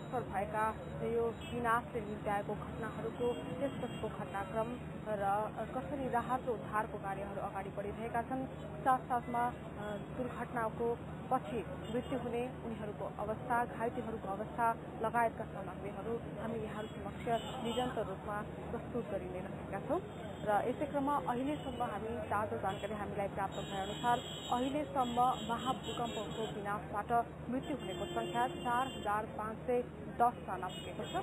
अनिश्वर भएका यो विनाशले निम्त्याएको घटनाहरूको त्यसपछिको घटनाक्रम र कसरी राहत र उद्धारको कार्यहरू अगाडि बढिरहेका छन्, साथसाथमा दुर्घटनाको पछि मृत्यु हुने उनीहरूको अवस्था, घाइतेहरूको अवस्था लगायतका सामग्रीहरू हामी यहाँहरू समक्ष निरन्तर रूपमा प्रस्तुत गरि नै रहेका छौँ। र यसै क्रममा अहिलेसम्म हामी ताजा जानकारी हामीलाई प्राप्त भएअनुसार अहिलेसम्म महाभूकम्पको विनाशबाट मृत्यु हुनेको संख्या 4510 जना पुगेको छ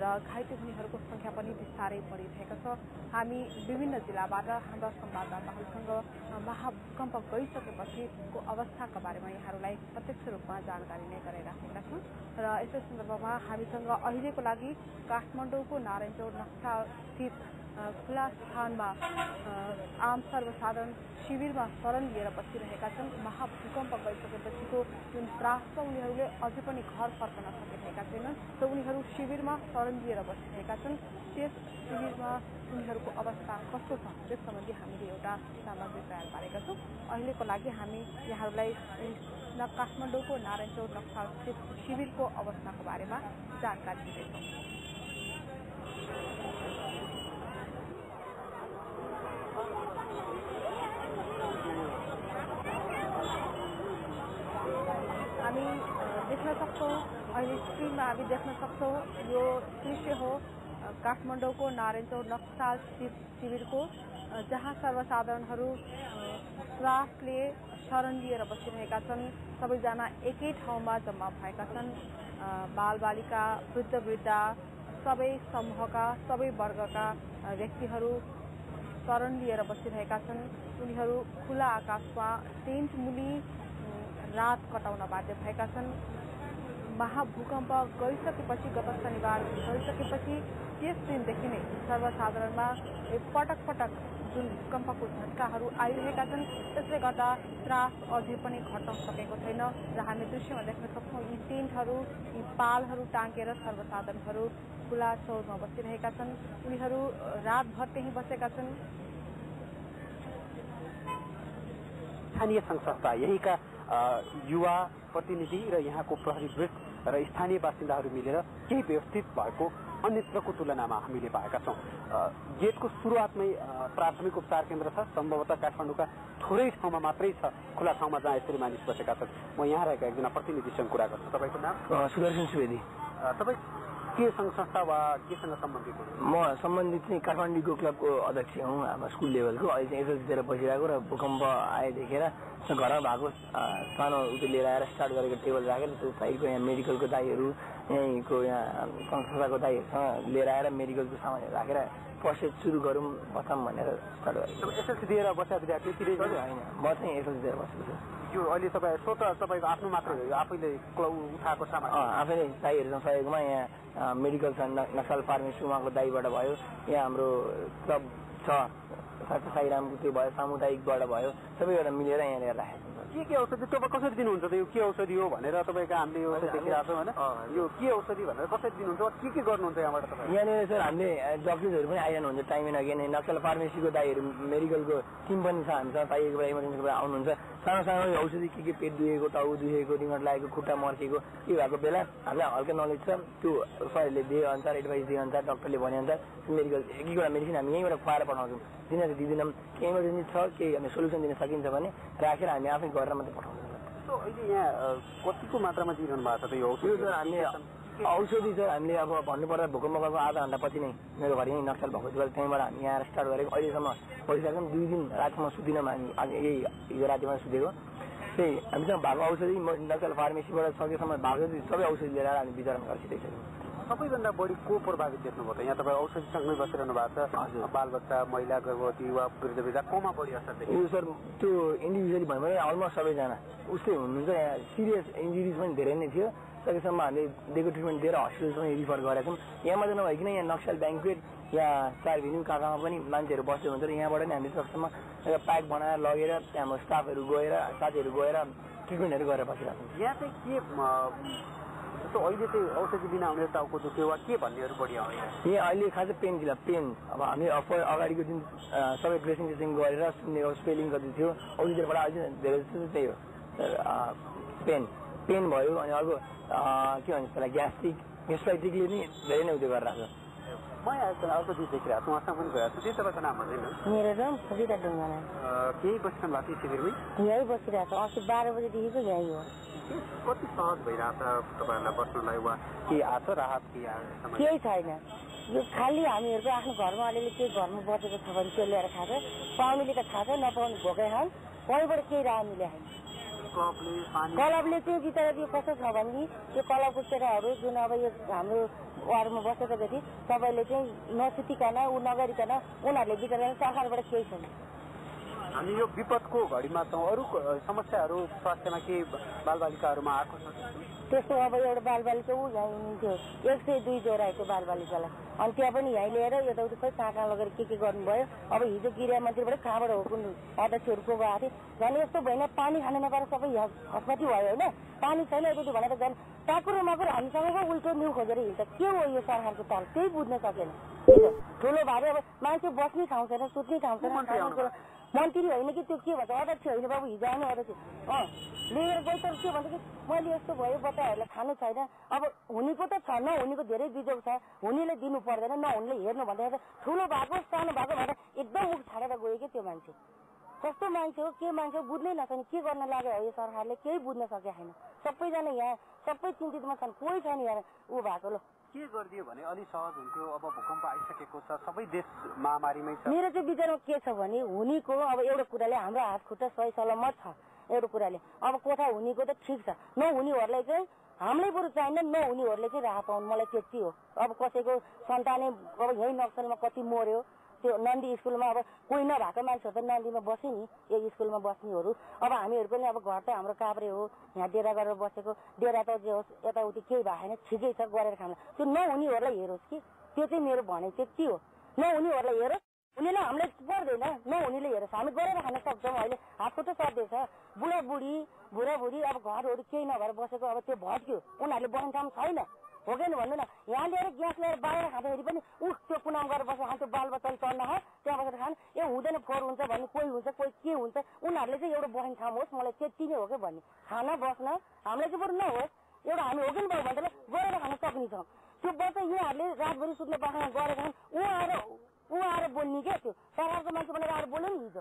र घाइते हुनेहरूको संख्या पनि बिस्तारै बढिरहेको छ। हामी विभिन्न जिल्लाबाट हाम्रा संवाददाताहरूसँग महाभूकम्प गइसकेपछिको अवस्थाका बारेमा यहाँहरूलाई प्रत्यक्ष रूपमा जानकारी नै गराइराखेका छौँ र यसै सन्दर्भमा हामीसँग अहिलेको लागि काठमाडौँको नारायणचौर नक्सा स्थित खुला स्थानमा आम सर्वसाधारण शिविरमा शरण लिएर बसिरहेका छन्। महाभूकम्प गइसकेपछिको जुन त्रासमा उनीहरूले अझै पनि घर फर्कन सकिरहेका छैनन्, त उनीहरू शिविरमा शरण लिएर बसिरहेका छन्। त्यस शिविरमा उनीहरूको अवस्था कस्तो छ त्यस सम्बन्धी हामीले एउटा सामग्री तयार पारेका छौँ। अहिलेको लागि हामी यहाँहरूलाई काठमाडौँको नारायणचौर नक्सा स्थित शिविरको अवस्थाको बारेमा जानकारी दिँदैछौँ। हामी देख्न सक्छौँ, अहिले स्क्रिनमा हामी देख्न सक्छौँ, यो दृश्य हो काठमाडौँको नारायणचौर नक्सा स्थित शिविरको, जहाँ सर्वसाधारणहरू श्वासले शरण लिएर बसिरहेका छन्। सबैजना एकै ठाउँमा जम्मा भएका छन्। बालबालिका, वृद्ध वृद्धा, सबै समूहका, सबै वर्गका व्यक्तिहरू शरण लिएर बसिरहेका छन्। उनीहरू खुला आकाशमा टेन्ट मुनि रात कटाउन बाध्य भएका छन्। महाभूकम्प गइसकेपछि, गत शनिबार गइसकेपछि त्यस दिनदेखि नै सर्वसाधारणमा पटक पटक जुन भूकम्पको झट्काहरू आइरहेका छन्, त्यसले गर्दा त्रास अझै पनि घट्न सकेको छैन र हामी दृश्यमा देख्न सक्छौँ यी टेन्टहरू, यी पालहरू टाँगेर सर्वसाधारणहरू खुला चौरमा बसिरहेका छन्। उनीहरू रातभर त्यहीँ बसेका छन्। स्थानीय संघ संस्था, यहीँका युवा प्रतिनिधि र यहाँको प्रहरीवृन्द र स्थानीय बासिन्दाहरू मिलेर केही व्यवस्थित भएको अन्यत्रको तुलनामा हामीले पाएका छौँ। गेटको सुरुवातमै प्राथमिक उपचार केन्द्र छ। सम्भवतः काठमाडौँका थोरै ठाउँमा मात्रै छ खुला ठाउँमा जहाँ यसरी मानिस बसेका छन्। म यहाँ रहेका एकजना प्रतिनिधिसँग कुरा गर्छु। तपाईँको नाम? सुदर्शन सुवेदी। तपाईँ के संघ संस्था वा केसँग सम्बन्धित? म सम्बन्धित चाहिँ काठमाडौँको क्लबको अध्यक्ष हुँ, हाम्रो स्कुल लेभलको। अहिले चाहिँ एसएलसीतिर बसिरहेको र भूकम्प आए देखेर घरमा भएको सानो उयो लिएर आएर स्टार्ट गरेको टेबल राखेर त्यो साइडको यहाँ मेडिकलको दाईहरू, यहीँको यहाँ संघ संस्थाको दाईहरूसँग लिएर आएर मेडिकलको सामानहरू राखेर फर्स्ट एड सुरु गरौँ बसाम भनेर स्टार्ट गरेको। एसएलसी दिएर बसेको विद्यार्थी होइन, म चाहिँ एसएलसी दिएर बसेको छु। यो अहिले तपाईँ तपाईँको आफ्नो मात्र हो, आफैले उठाएको सामान? आफैले दाईहरूसँग सहयोगमा यहाँ मेडिकल छ, नक्सल फार्मेसी उहाँको दाईबाट भयो, यहाँ हाम्रो क्लब छ साईरामको त्यो भयो, सामुदायिकबाट भयो, सबैबाट मिलेर यहाँ लिएर राखेको छ। के औषधि तपाईँ कसरी दिनुहुन्छ त? यो के औषधि हो भनेर तपाईँको हामीले यो देखिरहेको छौँ होइन, यो के औषधि भनेर कसरी दिनुहुन्छ, के गर्नुहुन्छ यहाँबाट तपाईँ? यहाँनिर सर हामीले डक्टर्सहरू पनि आइरहनुहुन्छ टाइम एन्ड अगेन। नक्सल फार्मेसीको दाईहरू, मेडिकलको टिम पनि छ हामीसँग, चाहिएको बेला इमर्जेन्सीको बेला आउनुहुन्छ। सानो सानो औषधि के पेट दुखेको, टाउ दुखेको, रिमोट लागेको, खुट्टा मर्केको के भएको बेला हामीलाई हल्का नलेज छ। त्यो सरहरूले दिए अनुसार, एडभाइस दिए अनुसार, डक्टरले भने अनुसार मेडिकल एक एकवटा मेडिसिन हामी यहीँबाट खुवाएर पठाउँछौँ। दिनहरू दिँदैनौँ। के इमर्जेन्सी छ, केही हामी सोल्युसन दिन सकिन्छ भने राखेर हामी आफै गरेर मात्रै पठाउँछौँ। अहिले यहाँ कतिको मात्रामा दिइरहनु भएको छ त यो औषधि? सर हामीले औषधि सर हामीले अब भन्नुपर्दा भूकम्प गएको आधा घन्टा पछि नै मेरो घर यहीँ नक्सल भएको थियो, त्यहीँबाट हामी यहाँ स्टार्ट गरेको। अहिलेसम्म बसिसक्यौँ, 2 दिन रातिमा सुतिनौँ हामी, यही हिजो रातिमा सुतेको। त्यही हामीसँग भएको औषधि नक्सल फार्मेसीबाट सकेसम्म भएको सबै औषधि लिएर हामी वितरण गरिसकेको। सबैभन्दा बढी को प्रभावित देख्नुभयो त? यहाँ तपाईँ औषधिसँगै बसिरहनु भएको छ, बालबच्चा, महिला, गर्भवती वा वृद्ध वृद्धा कोमा बढी असर देखियो? सर त्यो इन्डिभिजुअली भन्यो भने अलमोस्ट सबैजना उस्तै हुनुहुन्छ। यहाँ सिरियस इन्जुरिज पनि धेरै नै थियो। सकेसम्म हामीले दिएको ट्रिटमेन्ट दिएर हस्पिटलसम्म रिफर गरेका छौँ। यहाँ मात्रै नभइकन यहाँ नक्सल ब्याङ्कवेट यहाँ चारभिन्यू काकामा पनि मान्छेहरू बस्दै हुन्छ र यहाँबाट नै हामीले सकेसम्म प्याक बनाएर लगेर त्यहाँ स्टाफहरू गएर, साथीहरू गएर ट्रिटमेन्टहरू गरेर बसिरहेको छौँ। यहाँ चाहिँ के जस्तो अहिले चाहिँ औषधि बिना हुने टाउको दुख्यो वा के भन्नेहरू बढी आउँछ? यहाँ अहिले खासै पेन किलर पेन अब हामी अगाडिको दिन सबै ड्रेसिङ गरेर स्पेलिङ गर्दै थियो। औषधिबाट अहिले धेरै जस्तो त्यही हो पेन भयो। अनि अर्को के भन्छ त्यसलाई ग्यास्ट्राइटिकले नि धेरै नै उयो गरिरहेको छ। म यहाँ अर्को चिज देखिरहेको छु, उहाँसँग पनि गएको छु, त्यही तपाईँको नाम भन्दैन? मेरो नाम सविता ढुङ्गाना। केही बस्नु भएको थियो शिविरमै? यहीँ बसिरहेको छ, अस्ति 12 बजेदेखिको यहीँ हो। कति सहज भइरहेछ तपाईँहरूलाई बस्नुलाई वा के आएको राहत केही छैन। यो खालि हामीहरूको आफ्नो घरमा अलिअलि केही घरमा बचेको छ भने त्यो ल्याएर खान्छ, पाउनेले त खान्छ, नपाउने भोकै खान्छ, कहीँबाट केही राह मिले छैन। क्लबले चाहिँ बिचरा यो कस्तो छ भने त्यो क्लबको केटाहरू जुन अब यो हाम्रो वार्डमा बसेको जति सबैले चाहिँ नसुतिकन ऊ नगरिकन उनीहरूले बिचरा सरकारबाट केही छैन। हामी यो विपदको घडीमा छौँ, अरू समस्याहरू स्वास्थ्यमा के बालबालिकाहरूमा आएको छ त्यस्तो? अब एउटा बालबालिका ऊ यहाँ हुनुहुन्थ्यो, 102 जोराएको बालबालिकालाई, अनि त्यहाँ पनि यहीँ लिएर यताउति खै कहाँ लगेर के गर्नुभयो। अब हिजो गृहमन्त्रीबाट कहाँबाट हो कुन अध्यक्षहरू को गएको थिए, झन् यस्तो भएन पानी खान नपाएर सबै खस्मती भयो होइन, पानी छैन यति भनेर झन् टाकुरो माकुर हामीसँगको उल्टो न्यु खोजेर हिँड्छ। के हो यो सरकारको चाल, केही बुझ्न सकेन। ठुलो भाइ अब मान्छे बस्ने ठाउँ छैन, सुत्ने ठाउँ छैन। मन्त्री होइन कि त्यो के भन्छ अध्यक्ष होइन बाबु, हिजो आउनु अध्यक्ष लिएर गइ तर के भन्छ कि मैले यस्तो भयो बच्चाहरूलाई खानु छैन। अब हुनेको त छ, नहुनेको धेरै बिजोग छ, हुनेले दिनु पर्दैन, नहुनेले हेर्नु भन्दाखेरि ठुलो भएको सानो भएको भनेर एकदम मुख छाडेर गयो कि त्यो मान्छे। कस्तो मान्छे हो, के मान्छे हो बुझ्नै नसक्ने, के गर्न लाग्यो हो यो सरकारले, केही बुझ्न सकेको छैन। सबैजना यहाँ सबै चिन्तितमा छन्, कोही छैन यहाँ ऊ भएको। ल के गरिदियो भने अलि सहज हुन्थ्यो। अब भूकम्प आइसकेको छ, सबै देश महामारीमै छ। मेरो चाहिँ विचारमा के छ भने हुनेको अब एउटा कुराले हाम्रो हात खुट्टा सही सलामत छ, एउटा कुराले अब कोठा हुनेको त ठिक छ, नहुनेहरूलाई चाहिँ हामीलाई बरु चाहिँदैन, नहुनेहरूले चाहिँ राह पाउनु, मलाई त्यति हो। अब कसैको सन्तानै अब यही नक्सलमा कति मर्यो, त्यो नन्दी स्कुलमा अब कोही नभएको मान्छेहरू त नन्दीमा बस्यो नि, यो स्कुलमा बस्नेहरू। अब हामीहरू पनि अब घर त हाम्रो काभ्रे हो, यहाँ डेरा गरेर बसेको, डेरा त जे होस् यताउति केही भएको छैन, ठिकै छ गरेर खानु। त्यो नहुनेहरूलाई हेरोस् कि, त्यो चाहिँ मेरो भनाइ त्यति हो। नहुनेहरूलाई हेरोस्, हुनेलाई हामीलाई पर्दैन, नहुनेले हेरोस्, हामी गरेर खान सक्छौँ। अहिले हात खुट्टा सर्दैछ, बुढाबुढी अब घरहरू केही नभएर बसेको, अब त्यो भट्क्यो, उनीहरूले बस्ने ठाउँ छैन हो कि भन्नु न। यहाँ लिएर ग्यास लिएर बाहिर खाँदाखेरि पनि त्यो कुनाम गरेर बस्छ, त्यो बालबच्चाले चढ्न हो त्यहाँ बसेर खानु, ए हुँदैन फोहोर हुन्छ भन्ने, कोही हुन्छ कोही के हुन्छ, उनीहरूले चाहिँ एउटा बस्ने ठाउँ होस्, मलाई त्यति नै हो कि भन्ने। खाना बस्न हामीलाई चाहिँ बरु नहोस्, एउटा हामी हो कि भयो भनेर गरेर खान सक्नेछौँ। त्यो बच्चा यहाँहरूले रातभरि सुत्ने बाख्रा गरेर खानु, ऊ आएर बोल्ने क्या, त्यो सरकारको मान्छे भनेर आएर बोल्यो नि हिजो।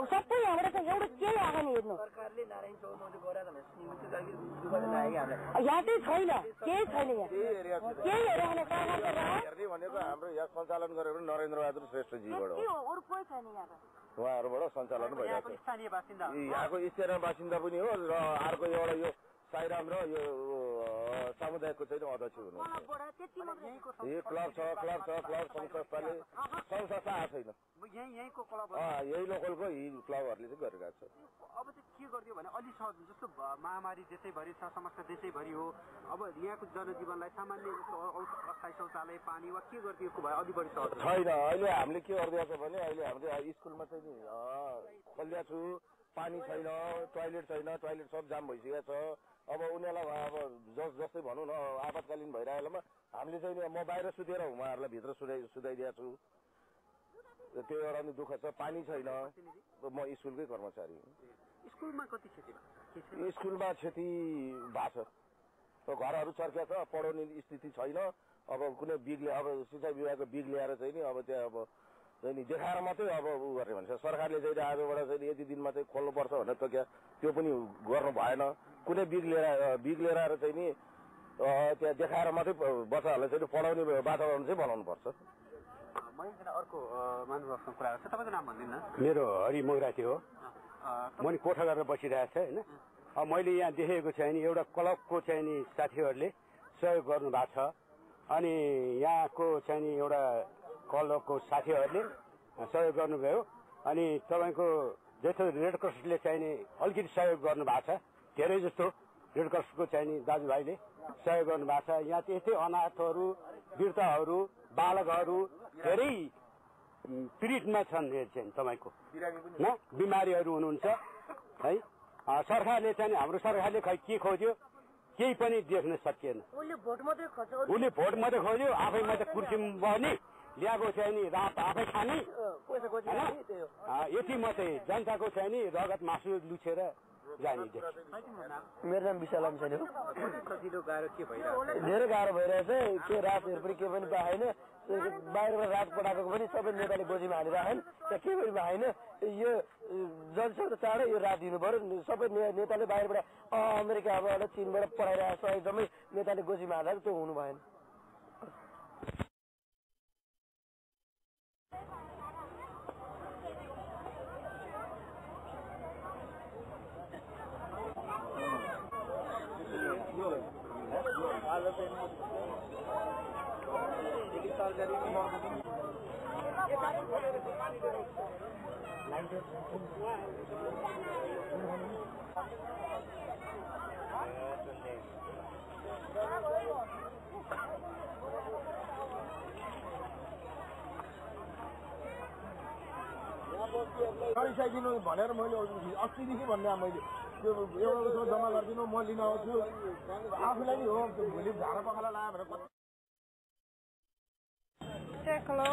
सबै यहाँबाट चाहिँ एउटा केही आएको नि हेर्नु, यहाँ चाहिँ छैन, केही छैन, यहाँ केही हेरेको भनेको हाम्रो यहाँ सञ्चालन गरेर नरेन्द्र बहादुर श्रेष्ठजीबाट अरू कोही छैन यहाँ, उहाँहरूबाट सञ्चालन भइरहेको छ। यहाँको स्थानीय बासिन्दा पनि हो र अर्को एउटा यो साईराम र यो सामुदायिकको चाहिँ अध्यक्ष हुनुहुन्छ। यो क्लब छ, संस्थाले संस्था आएको छैन, यही लोकलको यही क्लबहरूले चाहिँ गरिरहेको छ। अब चाहिँ के गरिदियो भने अलि सहज, जस्तो महामारी देशैभरि छ, समस्या देशैभरि हो, अब यहाँको जनजीवनलाई सामान्य जस्तो अस्थायी शौचालय पानी वा के गरिदिएको भए अलि बढी सहज छैन। अहिले हामीले के गरिदिएको छ भने अहिले हाम्रो स्कुलमा चाहिँ नि खोलिदिएको छु, पानी छैन, टोयलेट छैन, टोयलेट सब जाम भइसकेको छ। अब उनीहरूलाई अब जस्तै भनौँ न आपतकालीन भइरहेकोमा हामीले चाहिँ म बाहिर सुतेर उहाँहरूलाई भित्र सुताइदिएको छु, त्यो एउटा नि दुःख छ। पानी छैन, म स्कुलकै कर्मचारी हुँ। स्कुलमा कति क्षति भएको? स्कुलमा क्षति भएको छ, घरहरू चर्किया छ, पढाउने स्थिति छैन। अब कुनै बिगले अब सिँचाइ विभागको बिग ल्याएर चाहिँ नि अब त्यहाँ अब चाहिँ नि देखाएर मात्रै अब उ गर्ने भन्छ। सरकारले चाहिँ आजबाट चाहिँ यति दिनमा चाहिँ खोल्नुपर्छ भनेर त क्या त्यो पनि गर्नु भएन। कुनै बिग लिएर आएर चाहिँ नि त्यहाँ देखाएर मात्रै बच्चाहरूलाई चाहिँ पढाउने वातावरण चाहिँ बनाउनु पर्छ। म एकजना अर्को महानुभावसँग कुरा गर्छु, तपाईँको नाम भनिदिनु न। मेरो हरि मोगराती हो, म नि कोठा गरेर बसिरहेको छ होइन। अब मैले यहाँ देखेको चाहिँ नि एउटा क्लबको चाहिँ नि साथीहरूले सहयोग गर्नु भएको छ, अनि यहाँको चाहिँ नि एउटा क्लबको साथीहरूले सहयोग गर्नुभयो, अनि तपाईँको जस्तो रेड क्रसले चाहिँ नि अलिकति सहयोग गर्नु भएको छ, धेरै जस्तो रेड क्रसको चाहिँ नि दाजुभाइले सहयोग गर्नु भएको छ। यहाँ त्यस्तै अनाथहरू, वृद्धहरू, बालकहरू धेरै पीडितमा छन् चाहिँ तपाईँको न बिमारीहरू हुनुहुन्छ है। सरकारले चाहिँ हाम्रो सरकारले खै के खोज्यो, केही पनि देख्न सकिएन। उसले भोट मात्रै खोज्यो, आफै मात्रै कुर्सीमा बस्ने, ल्याएको चाहिँ नि रात आफै खाने, यति मात्रै जनताको चाहिँ नि रगत मासु लुछेर जानेदेखि। मेरो नाम विशाल लामिछाने हो। सजिलो गाह्रो के भइरहेको धेरै गाह्रो भइरहेछ। के रातहरू पनि के पनि पाएन, बाहिरबाट रात पठाएको पनि सबै नेताले गोजीमा हालिरहेन्, त्यहाँ केही पनि भएन। यो जतिसक्दो चाँडै यो रात दिनु पर्यो। सबै नेताले बाहिरबाट अमेरिकाबाट चीनबाट पठाइरहेको छ, एकदमै नेताले गोजीमा हालेर त्यो हुनु भएन। गरिसकिदिनु भनेर मैले अस्तिदेखि भन्ने मैले त्यो एउटा जम्मा गरिदिनु, म लिन आउँछु। आफूलाई नि हो भोलि झाडा पखाला लगायो भनेर। हेलो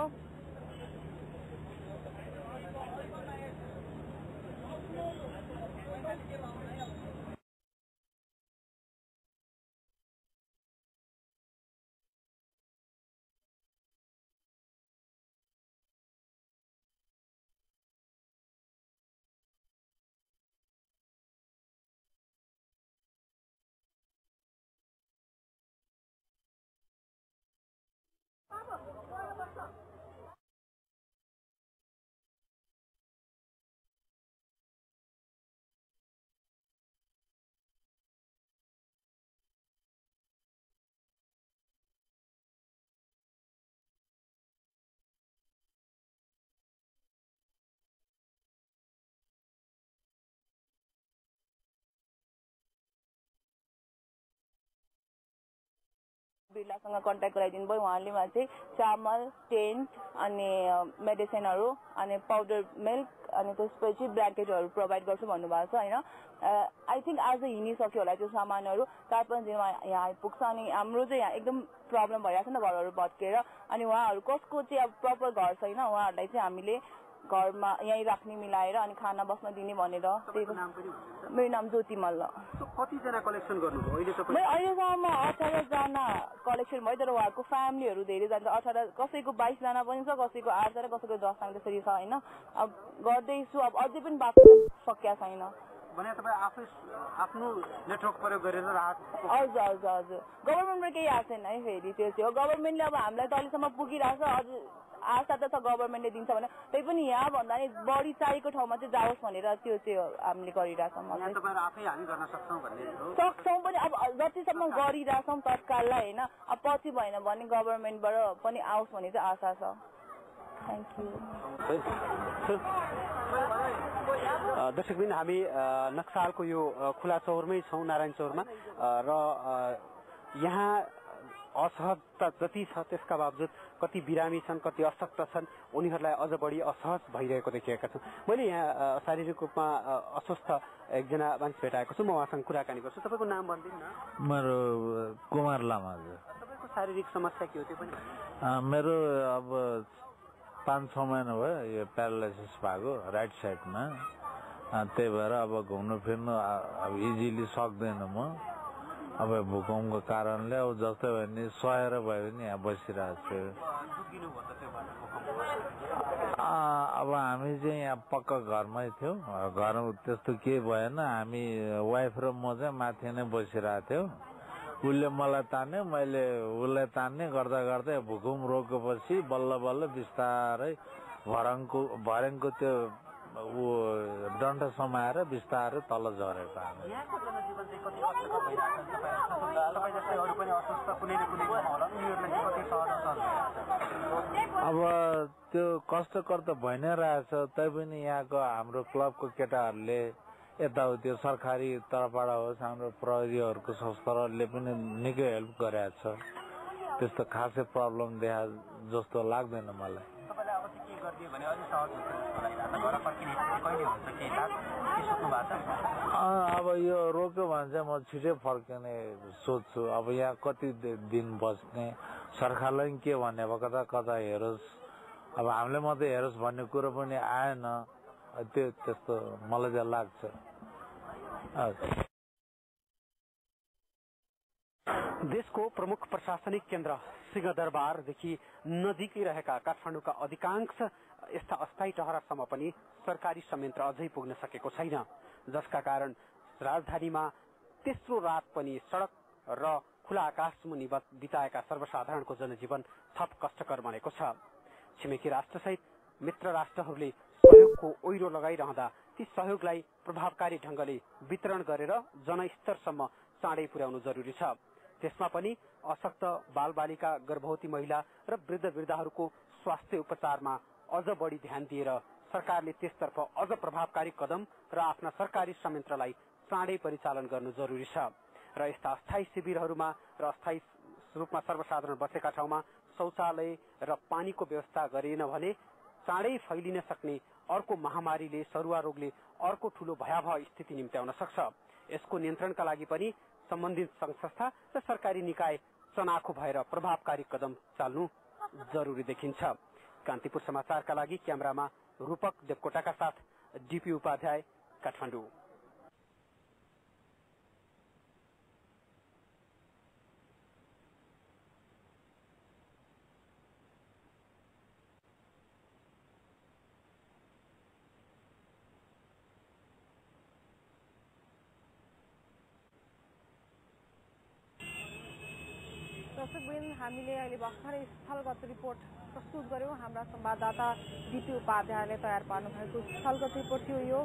बिरलासँग कन्ट्याक्ट गराइदिनु भयो। उहाँले चाहिँ चामल, टेन्ट अनि मेडिसिनहरू अनि पाउडर मिल्क अनि त्यसपछि ब्ल्याङ्केटहरू प्रोभाइड गर्छु भन्नुभएको छ होइन। आई थिङ्क आज हिँडिसक्यो होला त्यो सामानहरू। 4-5 दिनमा यहाँ आइपुग्छ। अनि हाम्रो चाहिँ यहाँ एकदम प्रब्लम भइरहेको छ नि त, घरहरू भत्केर। अनि उहाँहरू कसको चाहिँ अब प्रपर घर छैन, उहाँहरूलाई चाहिँ हामीले घरमा यहीँ राख्ने मिलाएर अनि खाना बस्न दिने भनेर। मेरो नाम ज्योति मल्ल। कतिजना कलेक्सन गर्नुभयो अहिले तपाईँ? अहिलेसम्म 18 जना कलेक्सन भयो, तर उहाँहरूको फ्यामिलीहरू धेरै जान्छ। 18 कसैको 22 जना पनि छ, कसैको 8 जना, कसैको 10 जना त्यसरी छ होइन। अब गर्दैछु, अब अझै पनि बाँच्न सकिया छैन। भने तपाईँ आफै आफ्नो नेटवर्क प्रयोग गरेर राहत? हजुर हजुर हजुर, गभर्मेन्टबाट केही आएको छैन है। फेरि त्यो चाहिँ हो, गभर्मेन्टले अब हामीलाई त अहिलेसम्म पुगिरहेको छ। अझ आशा त छ गभर्मेन्टले दिन्छ भने, तै पनि यहाँ भन्दा नि बढी चाहिएको ठाउँमा चाहिँ जाओस् भनेर त्यो चाहिँ हामीले गरिरहेछौँ। सक्छौँ पनि, अब जतिसम्म गरिरहेछौँ तत्काललाई होइन। अब पछि भएन भने गभर्मेन्टबाट पनि आओस् भन्ने चाहिँ आशा छ। Thank you. दर्शकबिन, हामी नक्सालको यो खुला चौरमै छौँ, नारायण चौरमा। र यहाँ असहजता जति छ त्यसका बावजुद कति बिरामी छन्, कति अशक्त छन्, उनीहरूलाई अझ बढी असहज भइरहेको देखिएका छौँ। मैले यहाँ शारीरिक रूपमा अस्वस्थ एकजना मान्छे भेटाएको छु, म उहाँसँग कुराकानी गर्छु। तपाईँको नाम भनिदिनु न। मेरो कुमार लामा। तपाईँको शारीरिक समस्या के हो त्यो पनि? मेरो अब 5-6 महिना भयो यो प्यारालाइसिस भएको राइट साइडमा। त्यही भएर अब घुम्नु फिर्नु अब इजिली सक्दैन म। अब भूकम्पको कारणले अब जस्तै भयो नि सहेर भयो भने यहाँ बसिरहेको छु। अब हामी चाहिँ यहाँ पक्का घरमै थियौँ, घरमा त्यस्तो केही भएन। हामी वाइफ र म चाहिँ माथि नै बसिरहेको थियौँ। उसले मलाई तान्यो, मैले उसलाई तान्ने गर्दा गर्दै भूकम्प रोकेपछि बल्ल बल्ल बिस्तारै भर्याङको त्यो डन्ठ समाएर बिस्तारै तल झरेको हामी। अब त्यो कष्टकर त भइ नै रहेछ। तैपनि यहाँको हाम्रो क्लबको केटाहरूले यताउति सरकारी तर्फबाट होस्, हाम्रो प्रहरीहरूको संस्थाहरूले पनि निकै हेल्प गरेको छ। त्यस्तो खासै प्रब्लम देखा जस्तो लाग्दैन मलाई। अब यो रोक्यो भने चाहिँ म छिटै फर्किने सोच्छु। अब यहाँ कति दिन बस्ने, सरकारलाई के भन्ने अब कता हेरोस्। अब हामीले मात्रै हेरोस् भन्ने कुरो पनि आएन। त्यस्तो मलाई चाहिँ लाग्छ। देशको प्रमुख प्रशासनिक केन्द्र सिंहदरबारदेखि नजिकै रहेका काठमाडौँका अधिकांश यस्ता अस्थायी टहरासम्म पनि सरकारी संयन्त्र अझै पुग्न सकेको छैन, जसका कारण राजधानीमा तेस्रो रात पनि सड़क र खुला आकाश मुनि बिताएका सर्वसाधारणको जनजीवन थप कष्टकर बनेको छ। छिमेकी राष्ट्रसहित मित्र राष्ट्रहरूले सहयोगको ओइरो लगाइरहँदा ती सहयोगलाई प्रभावकारी ढंगले वितरण गरेर जनस्तरसम्म चाँडै पुर्याउनु जरुरी छ। त्यसमा पनि अशक्त बालबालिका, गर्भवती महिला र वृद्ध वृद्धाहरूको स्वास्थ्य उपचारमा अझ बढी ध्यान दिएर सरकारले त्यसतर्फ अझ प्रभावकारी कदम र आफ्ना सरकारी संयन्त्रलाई चाँडै परिचालन गर्नु जरुरी छ र यस्ता अस्थायी शिविरहरूमा र अस्थायी रूपमा सर्वसाधारण बसेका ठाउँमा शौचालय र पानीको व्यवस्था गरिएन भने चाँडै फैलिन सक्ने अर्को महामारीले, सरुवा रोगले अर्को ठूलो भयावह स्थिति निम्त्याउन सक्छ। यसको नियन्त्रणका लागि पनि सम्बन्धित संघ संस्था र सरकारी निकाय चनाखो भएर प्रभावकारी कदम चाल्नु जरुरी देखिन्छ। कान्तिपुर समाचारका लागि क्यामेरामा रूपक देवकोटाका साथ डीपी उपाध्याय, काठमाडौँ। दर्शकवृन्द, हामीले अहिले भर्खरै स्थलगत रिपोर्ट प्रस्तुत गर्यौं। हाम्रा संवाददाता डीपी उपाध्यायले तयार पार्नु भएको स्थलगत रिपोर्ट थियो। यो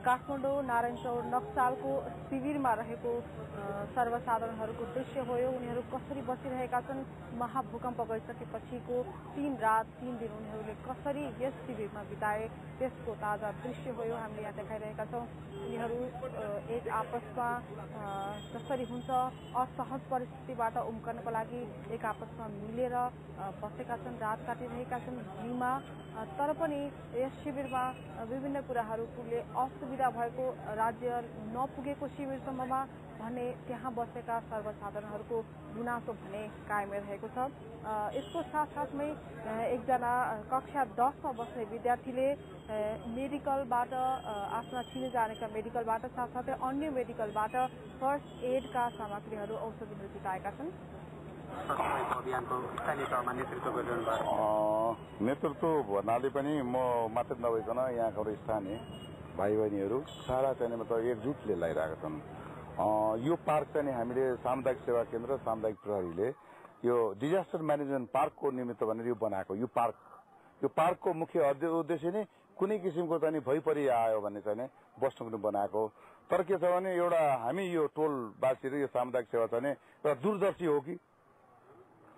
काठमाडौँ नारायणचौर नक्सालको शिविरमा रहेको सर्वसाधारणहरूको दृश्य हो। उनीहरू कसरी बसिरहेका छन्, महाभूकम्प गइसकेपछिको 3 रात 3 दिन उनीहरूले कसरी यस शिविरमा बिताए, त्यसको ताजा दृश्य हो। हामीले यहाँ देखाइरहेका छौं। उनीहरू एक आपसमा जसरी हुन्छ असहज परिस्थितिबाट उम्कनको लागि एक आपसमा मिलेर बसेका छन्, रात काटिरहेका छन् भूमिमा। तर पनि यस शिविरमा विभिन्न कुराहरूले असुविधा भएको, राज्य नपुगेको शिविरसम्ममा भने त्यहाँ बसेका सर्वसाधारणहरूको गुनासो भने कायमै रहेको छ। यसको साथसाथमै एकजना कक्षा 10 मा बस्ने विद्यार्थीले मेडिकलबाट आफ्ना छिने जानेका मेडिकलबाट साथसाथै अन्य मेडिकलबाट फर्स्ट एडका सामग्रीहरू, औषधिहरू जुटाएका छन्। अभियानको स्थानीय तहमा नेतृत्व गरिरहनु भएको नेतृत्व भन्नाले पनि म मात्र नभइकन यहाँको स्थानीय भाइ बहिनीहरू सारा चाहिँ मतलब एकजुटले लगाइरहेका छन्। यो पार्क चाहिँ हामीले सामुदायिक सेवा केन्द्र, सामुदायिक प्रहरीले यो डिजास्टर म्यानेजमेन्ट पार्कको निमित्त भनेर यो बनाएको। यो पार्कको मुख्य उद्देश्य नै कुनै किसिमको चाहिँ भइपरि आयो भने चाहिँ बस्नुको निम्ति बनाएको। तर के छ भने एउटा हामी यो टोलवासी र यो सामुदायिक सेवा चाहिँ एउटा दूरदर्शी हो कि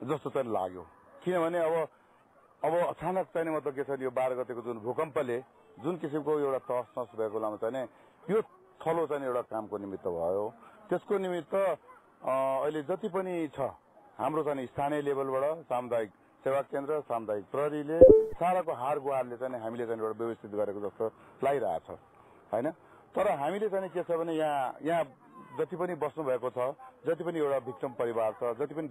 जस्तो चाहिँ लाग्यो। किनभने अब अचानक चाहिँ मतलब के छ यो 12 गतेको जुन भूकम्पले जुन किसिमको एउटा तहस नहस भएको बेलामा चाहिँ यो थलो चाहिँ एउटा कामको निमित्त भयो। त्यसको निमित्त अहिले जति पनि छ हाम्रो चाहिँ स्थानीय लेभलबाट सामुदायिक सेवा केन्द्र, सामुदायिक प्रहरीले साराको हार गुहारले चाहिँ हामीले चाहिँ एउटा व्यवस्थित गरेको जस्तो लागिरहेछ हैन। तर हामीले चाहिँ के छ भने यहाँ जति पनि बस्नु भएको छ, जति पनि एउटा भिक्टिम परिवार छ, जति पनि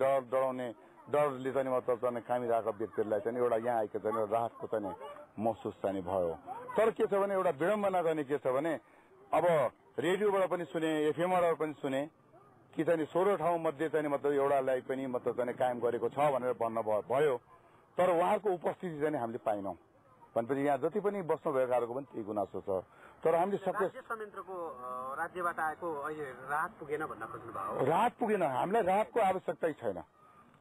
डरले चाहिँ मतलब चाहिँ कामिरहेका व्यक्तिहरूलाई चाहिँ एउटा यहाँ आएको चाहिँ एउटा राहतको चाहिँ महसुस चाहिँ भयो। तर के छ भने एउटा विडम्बना चाहिँ के छ भने अब रेडियोबाट पनि सुने, एफएमबाट पनि सुने कि चाहिँ 16 ठाउँ मध्ये चाहिँ मतलब एउटालाई पनि मतलब चाहिँ कायम गरेको छ भनेर भन्न भयो। तर उहाँको उपस्थिति चाहिँ हामीले पाइनौं। भनेपछि यहाँ जति पनि बस्नु भएकाहरूको पनि त्यही गुनासो छ। तर हामीले सबै संयन्त्रको राज्यबाट आएको अहिले राहत पुगेन भन्न खोज्नु भयो। राहत पुगेन, हामीलाई राहतको आवश्यकतै छैन।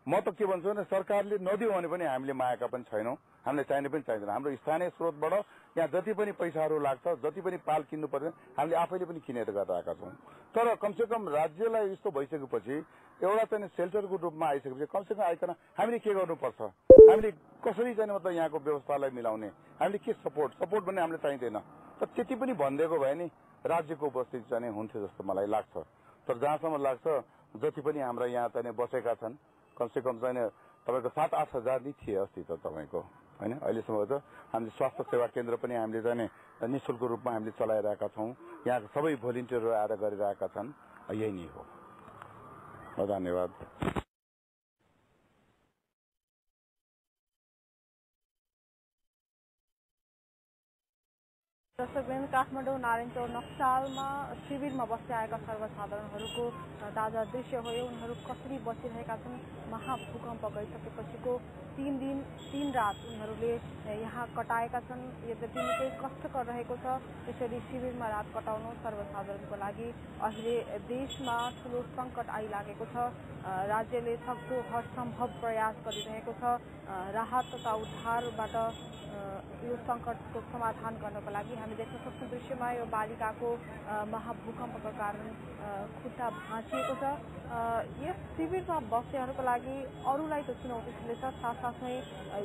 म त के भन्छु भने सरकारले नदियो भने पनि हामीले मागेका पनि छैनौं, हामीले चाहिने पनि चाहिँदैन। हाम्रो स्थानीय स्रोतबाट यहाँ जति पनि पैसाहरू लाग्छ, जति पनि पाल किन्नु पर्छ हामीले आफैले पनि किनेर गरिरहेका छौं। तर कमसेकम राज्यलाई यस्तो भइसकेपछि एउटा चाहिँ सेल्टरको रूपमा आइसकेपछि कमसेकम आइकन हामीले के गर्नुपर्छ, हामीले कसरी चाहिँ मतलब यहाँको व्यवस्थालाई मिलाउने, हामीले के सपोर्ट भन्ने हामीले चाहिँदैन। तर त्यति पनि भनिदिएको भए नि राज्यको उपस्थिति चाहिँ हुन्थ्यो जस्तो मलाई लाग्छ। तर जहाँसम्म लाग्छ जति पनि हाम्रा यहाँ चाहिँ बसेका छन् कमसेकम चाहिँ तपाईँको 7-8 हजार नै थिए अस्ति त तपाईँको हैन। अहिलेसम्म त हामीले स्वास्थ्य सेवा केन्द्र पनि हामीले चाहिँ निःशुल्क रूपमा हामीले चलाइरहेका छौं। यहाँको सबै भोलिन्टियरहरू आएर गरिरहेका छन्। यही नै हो। धन्यवाद। दर्शकवृन्द, काठमाडौँ नारायणचौर नक्सालमा शिविरमा बस्दै आएका सर्वसाधारणहरूको ताजा दृश्य हो। उनीहरू कसरी बसिरहेका छन्। महाभूकम्प गइसकेपछिको 3 दिन 3 रात उनीहरूले यहाँ कटाएका छन्। यद्यपि निकै कष्टकर रहेको छ यसरी शिविरमा रात कटाउनु सर्वसाधारणको लागि। अहिले देशमा ठुलो सङ्कट आइलागेको छ। राज्यले सक्दो हरसम्भव प्रयास गरिरहेको छ राहत तथा उद्धारबाट यो सङ्कटको समाधान गर्नको लागि। हामी देख्न सक्छौँ दृश्यमा यो बालिकाको महाभूकम्पको कारण खुट्टा भाँचिएको छ। यस शिविरमा बस्नेहरूको लागि अरूलाई त चुनौती छँदैछ, साथसाथै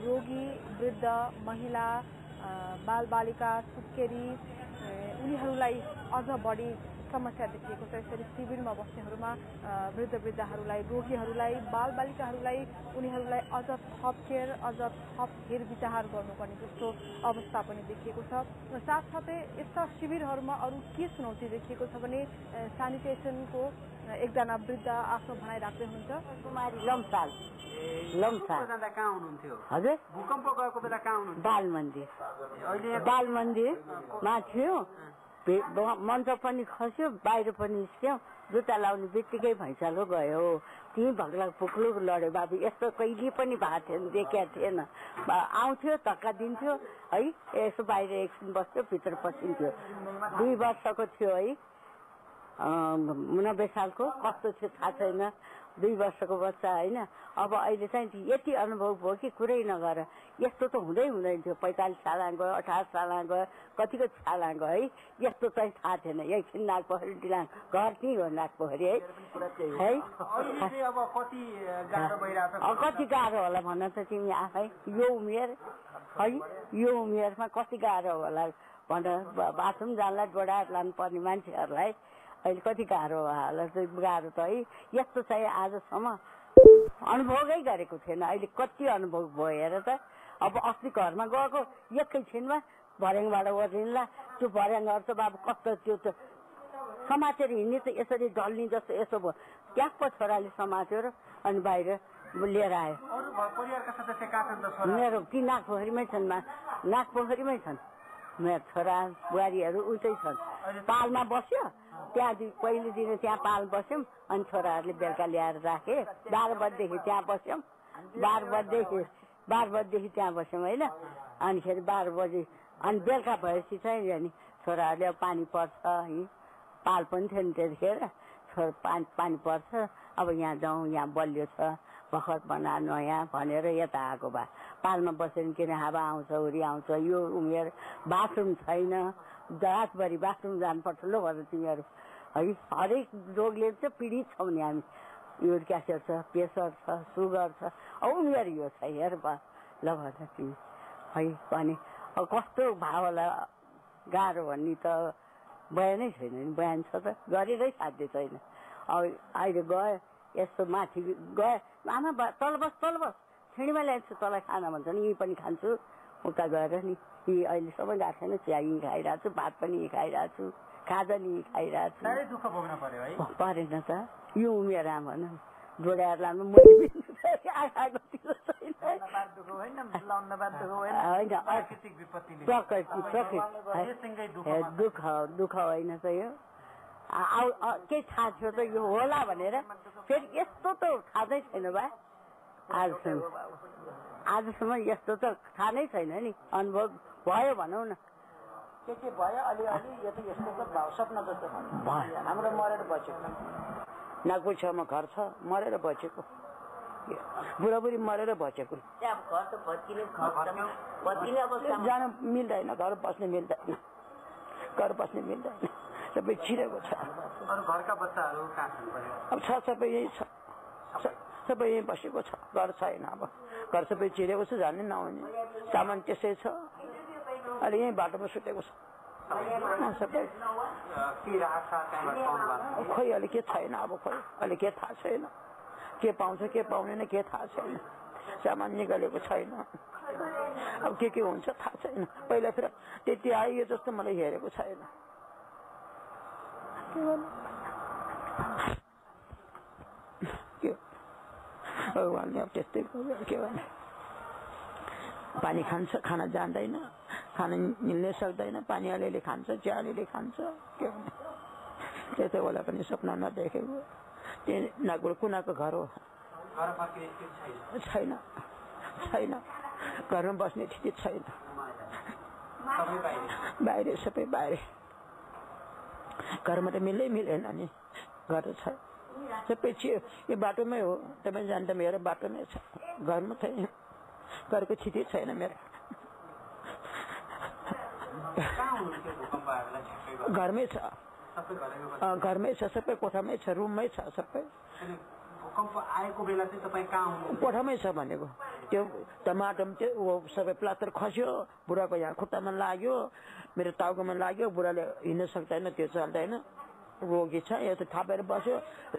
रोगी, वृद्ध, महिला, बालबालिका, सुत्केरी उनीहरूलाई अझ बढी समस्या देखिएको छ। यसरी शिविरमा बस्नेहरूमा वृद्धहरूलाई, रोगीहरूलाई, बालबालिकाहरूलाई उनीहरूलाई अझ थप केयर, अझ थप हेरविचार गर्नुपर्ने जस्तो अवस्था पनि देखिएको छ। साथसाथै यस्ता शिविरहरूमा अरू के चुनौती देखिएको छ भने सेनिटेसनको एकजना वृद्ध आफ्नो भनाइ राख्दै हुनुहुन्छ। लम्साल कहाँ हुनुहुन्थ्यो? हजुर, भूकम्प गएको बेला कहाँ हुनुहुन्थ्यो? बाल मन्दिरमा थियो। मञ्च पनि खस्यो, बाहिर पनि निस्क्यो। जुत्ता लाउने बित्तिकै भैँचालो गयो। त्यहीँ भग्ला पुक्लुक लड्यो। बाबु यस्तो कहिले पनि भएको थिएन, देखेको थिएन। आउँथ्यो, धक्का दिन्थ्यो है, यसो बाहिर एकछिन बस्थ्यो, भित्र पसिन्थ्यो। 2 वर्षको थियो है, 90 सालको। कस्तो थियो थाहा छैन, 2 वर्षको बच्चा होइन। अब अहिले चाहिँ यति अनुभव भयो कि कुरै नगर। यस्तो त हुँदैन थियो। 45 सालमा गयो, 18 सालमा गयो, कतिको सालमा गयो है। यस्तो चाहिँ थाहा थिएन। एकछिन नागपोखरी डिलाङ घर त्यहीँ हो नागपोखरी है। अब कति गाह्रो होला भन त तिमी आफै। यो उमेर है, यो उमेरमा कति गाह्रो होला भन। बाथरुम जानलाई डोडाएर लानुपर्ने मान्छेहरूलाई अहिले कति गाह्रो होला। गाह्रो त है, यस्तो चाहिँ आजसम्म अनुभवै गरेको थिएन। अहिले कति अनुभव भयो हेर त। अब अस्ति घरमा गएको एकैछिनमा भर्याङबाट ओर्लिन्ला। त्यो भर्याङहरू त बाबु कस्तो त्यो त समातेर हिँड्ने त यसरी ढल्ने जस्तो यसो भयो। ट्याक्क छोराले समात्यो र अनि बाहिर लिएर आयो। मेरो ती नागपोखरीमै छन्, नागपोखरीमै छन्। मेरो छोरा बुहारीहरू उतै छन्। पालमा बस्यो, त्यहाँ पहिलो दिन त्यहाँ पाल बस्यौँ। अनि छोराहरूले बेलुका ल्याएर राखे। 12 बजीदेखि त्यहाँ बस्यौँ। 12 बजीदेखि त्यहाँ बस्यौँ होइन। अनिखेरि 12 बजी अनि बेलुका भएपछि चाहिँ अनि छोराहरूले अब पानी पर्छ है, पाल पनि थिएन त्यतिखेर। पानी पर्छ, अब यहाँ जाउँ, यहाँ बलियो छ, भर्खर बना नयाँ भनेर यता आएको भए पालमा बसेर किन हावा आउँछ, हुरी आउँछ। यो उमेर बाथरुम छैन, रातभरि बाथरुम जानुपर्छ ल भनेर तिमीहरू है। हरेक रोगले चाहिँ पीडित छौँ नि हामी। युरिक एसिड छ, प्रेसर छ, सुगर छ। अब उमेर यो छ हेर ल भनेर तिमी है भने। अब कस्तो भाव होला गाह्रो भन्ने त बयानै छैन नि। बयान छ त गरेरै साध्य छैन। अब अहिले गयो यस्तो माथि गयो, आमा तल बस छिँडीमा ल्याउँछु तँलाई खाना भन्छ नि। यहीँ पनि खान्छु उता गएर नि। यी अहिलेसम्म गएको छैन। चिया यहीँ खाइरहेको छु, भात पनि यहीँ खाइरहेको छु, खाजा नि यहीँ खाइरहेको छु। दुःख भोग्न पर्यो है। परेन त यो उमेर भन। डोडाएर लानु मैले आएको दुःख होइन त यो। केही थाहा थियो त यो होला भनेर। फेरि यस्तो त थाहा नै छैन बा। आजसम्म यस्तो त थाहा नै छैन नि। अनुभव भयो भनौँ न। के भयो अलिअलि यो त यस्तो त सपना जस्तो भयो। हाम्रो मरेर बचेको नागपुर छेउमा घर छ, मरेर बचेको। बुढाबुढी मरेर बचेको। जान मिल्दैन, घर बस्ने मिल्दैन, सबै छिरेको छ। घरका बच्चाहरू अब छ, सबै यही छ, सबै यहीँ बसेको छ। घर छैन, अब घर सबै छिरेको छ, जाने नआउने। सामान त्यसै छ, अहिले यहीँ बाटोमा सुतेको छ सबै। खोइ अहिले के छैन, अब खोइ अहिले के थाहा छैन। के पाउँछ के पाउँदैन के थाहा छैन। सामान निकालेको छैन। अब के हुन्छ थाहा छैन। पहिला फेरि त्यति आइयो जस्तो मलाई हेरेको छैन। भगवान्ले अब त्यस्तै के भने। पानी खान्छ, खाना जान्दैन, खाना मिल्नै सक्दैन, पानी अलिअलि खान्छ, चिया अलिअलि खान्छ, के भने त्यति बेला पनि सपना नदेखेको त्यही नागुर कुनाको घर हो। छैन छैन, घरमा बस्ने स्थिति छैन, बाहिर सबै बाहिर, घरमा त मिलेन नि, घर छ सबै यो बाटोमै हो, तपाईँ जान्दा मेरो बाटोमै छ, घरमा छैन, घरको स्थिति छैन मेरो। घरमै छ, घरमै छ, सबै कोठामै छ, रुममै छ, सबै भूकम्प आएको बेला चाहिँ तपाईँ कहाँ हुनुहुन्छ? कोठामै छ भनेको त्यो टमाटम त्यो सबै प्लास्टर खस्यो, बुढाको यहाँ खुट्टामा लाग्यो, मेरो टाउकोमा लाग्यो, बुढाले हिँड्न सक्दैन, त्यो चल्दैन, रोगी छ, यो त थापेर बस्यो,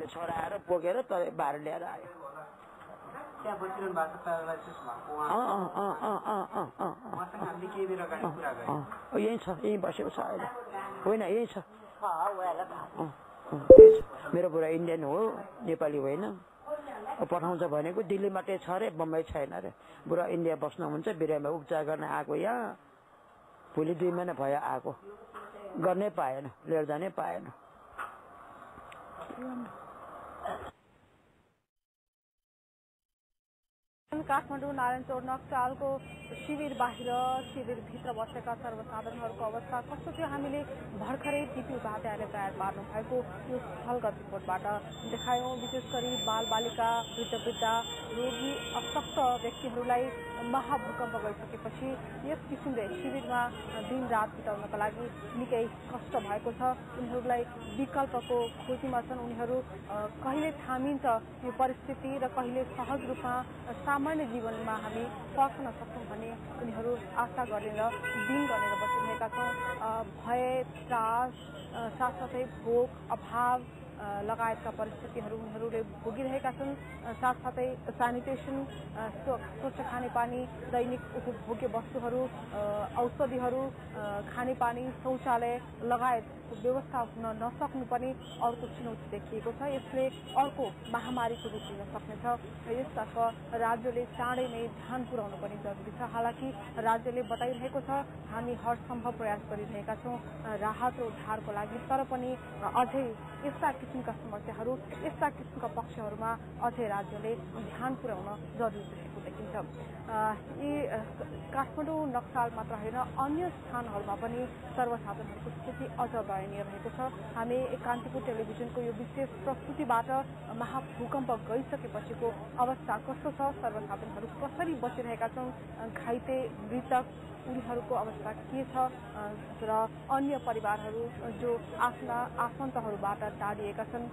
छोरा आएर बोकेर तर बाहिर ल्याएर आयो। त्यहाँ बसिरहनु भएको छ प्यारालाइसिस भएको उहाँसँग हामीले केही बेर अगाडि कुरा गऱ्यौँ। यहीँ छ, यहीँ बसेको छ अहिले, होइन यहीँ छ, मेरो बुढा इन्डियन हो, नेपाली होइन, पठाउँछ भनेको दिल्ली मात्रै छ अरे, बम्बई छैन अरे, बुढा इन्डिया बस्नुहुन्छ, बिरामीमा उपचार गर्न आएको यहाँ, भोलि 2 महिना भयो आएको, गर्नै पाएन, लिएर जानै पाएन। काठमाडौँ नारायणचौर नक्सालको शिविर बाहिर शिविरभित्र बसेका सर्वसाधारणहरूको अवस्था कस्तो थियो हामीले भर्खरै टिपी उपाध्यायले तयार पार्नु भएको यो स्थलगत रिपोर्टबाट देखायौँ। विशेष गरी बालबालिका, वृद्धवृद्धा, रोगी, अशक्त व्यक्तिहरूलाई महाभूकम्प गइसकेपछि यस किसिमले शिविरमा दिनरात बिताउनका लागि निकै कष्ट भएको छ। उनीहरूलाई विकल्पको खोजीमा छन्, उनीहरू कहिले थामिन्छ यो परिस्थिति र कहिले सहज रूपमा सामान्य जीवनमा हामी फर्कन सक्छौँ भन्ने उनीहरू आशा गरेर दिन गरेर बसिरहेका छौँ। भय, त्रास, साथसाथै भोक, अभाव लगायतका परिस्थितिहरू उनीहरूले भोगिरहेका छन्। साथसाथै सेनिटेसन, स्वच्छ खानेपानी, दैनिक उपभोग्य वस्तुहरू, औषधिहरू, खानेपानी, शौचालय लगायत व्यवस्था हुन नसक्नु पनि अर्को चुनौती देखिएको छ। यसले अर्को महामारीको रूप लिन सक्नेछ। यसतर्फ राज्यले चाँडै नै ध्यान पुर्याउनु पनि जरुरी छ। हालाकि राज्यले बताइरहेको छ हामी हरसम्भव प्रयास गरिरहेका छौँ राहत र उद्धारको लागि, तर पनि अझै यस्ता किसिमका समस्याहरू, यस्ता किसिमका पक्षहरूमा अझै राज्यले ध्यान पुर्याउन जरुरी रहेको देखिन्छ। यी काठमाडौँ नक्साल मात्र होइन, अन्य स्थानहरूमा पनि सर्वसाधारणहरूको स्थिति अझ दयनीय रहेको छ। हामी कान्तिपुर टेलिभिजनको यो विशेष प्रस्तुतिबाट महाभूकम्प गइसकेपछिको अवस्था कस्तो छ, सर्वसाधारणहरू कसरी बसिरहेका छन्, घाइते, मृतक, उनीहरूको अवस्था के छ र अन्य परिवारहरू जो आफ्ना आफन्तहरूबाट टाढिएका छन्